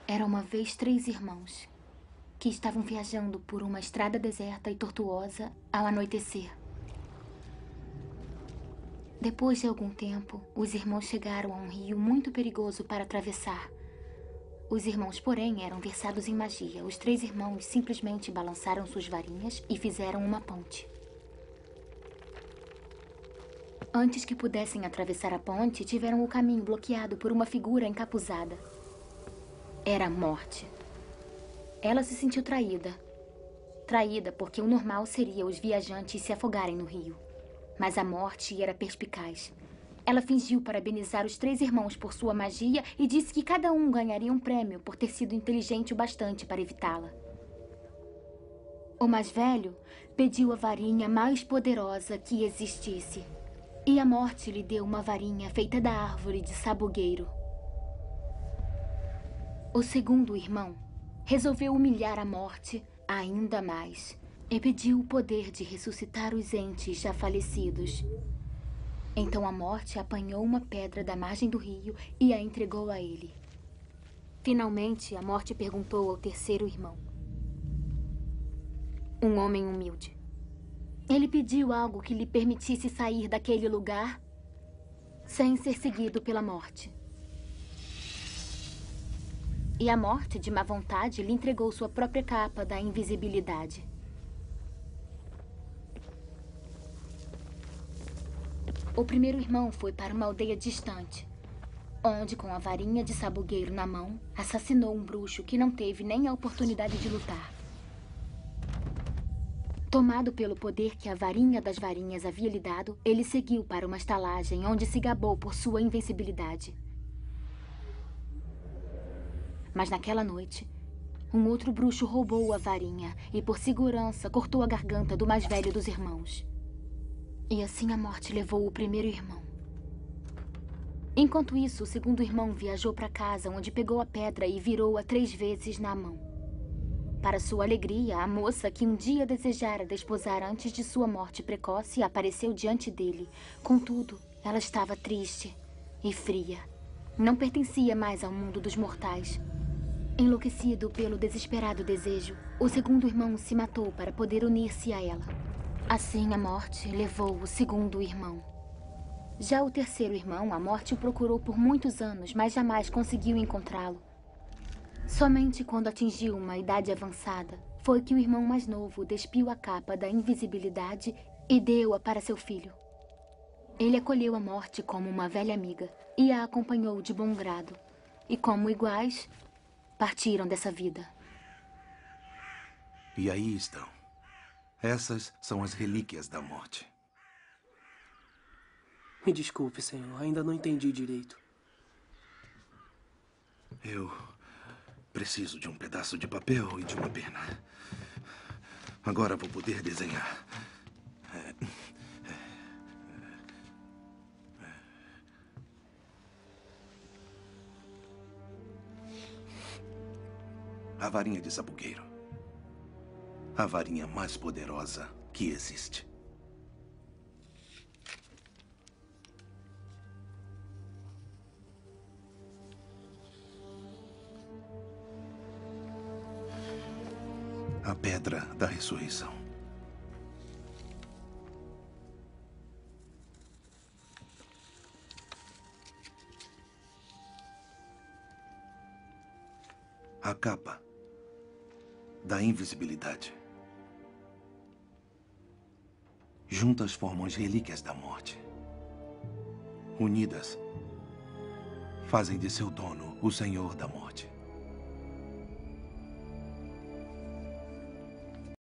Era uma vez 3 irmãos que estavam viajando por uma estrada deserta e tortuosa ao anoitecer. Depois de algum tempo, os irmãos chegaram a um rio muito perigoso para atravessar. Os irmãos, porém, eram versados em magia. Os 3 irmãos simplesmente balançaram suas varinhas e fizeram uma ponte. Antes que pudessem atravessar a ponte, tiveram o caminho bloqueado por uma figura encapuzada. Era a Morte. Ela se sentiu traída. Traída porque o normal seria os viajantes se afogarem no rio. Mas a Morte era perspicaz. Ela fingiu parabenizar os 3 irmãos por sua magia e disse que cada um ganharia um prêmio por ter sido inteligente o bastante para evitá-la. O mais velho pediu a varinha mais poderosa que existisse. E a Morte lhe deu uma varinha feita da árvore de sabugueiro. O segundo irmão resolveu humilhar a Morte ainda mais e pediu o poder de ressuscitar os entes já falecidos. Então a Morte apanhou uma pedra da margem do rio e a entregou a ele. Finalmente, a Morte perguntou ao terceiro irmão, um homem humilde. Ele pediu algo que lhe permitisse sair daquele lugar sem ser seguido pela Morte. E a Morte, de má vontade, lhe entregou sua própria capa da invisibilidade. O primeiro irmão foi para uma aldeia distante, onde, com a varinha de sabugueiro na mão, assassinou um bruxo que não teve nem a oportunidade de lutar. Tomado pelo poder que a varinha das varinhas havia lhe dado, ele seguiu para uma estalagem onde se gabou por sua invencibilidade. Mas naquela noite, um outro bruxo roubou a varinha e, por segurança, cortou a garganta do mais velho dos irmãos. E assim a Morte levou o primeiro irmão. Enquanto isso, o segundo irmão viajou para casa, onde pegou a pedra e virou-a 3 vezes na mão. Para sua alegria, a moça que um dia desejara desposar antes de sua morte precoce apareceu diante dele. Contudo, ela estava triste e fria. Não pertencia mais ao mundo dos mortais. Enlouquecido pelo desesperado desejo, o segundo irmão se matou para poder unir-se a ela. Assim, a Morte levou o segundo irmão. Já o terceiro irmão, a Morte o procurou por muitos anos, mas jamais conseguiu encontrá-lo. Somente quando atingiu uma idade avançada, foi que o irmão mais novo despiu a capa da invisibilidade e deu-a para seu filho. Ele acolheu a Morte como uma velha amiga e a acompanhou de bom grado. E como iguais, partiram dessa vida. E aí estão. Essas são as relíquias da Morte. Me desculpe, senhor. Ainda não entendi direito. Eu preciso de um pedaço de papel e de uma pena. Agora vou poder desenhar. A varinha de sabugueiro. A varinha mais poderosa que existe. A pedra da ressurreição. A capa da invisibilidade. Juntas formam as relíquias da Morte. Unidas, fazem de seu dono o Senhor da Morte.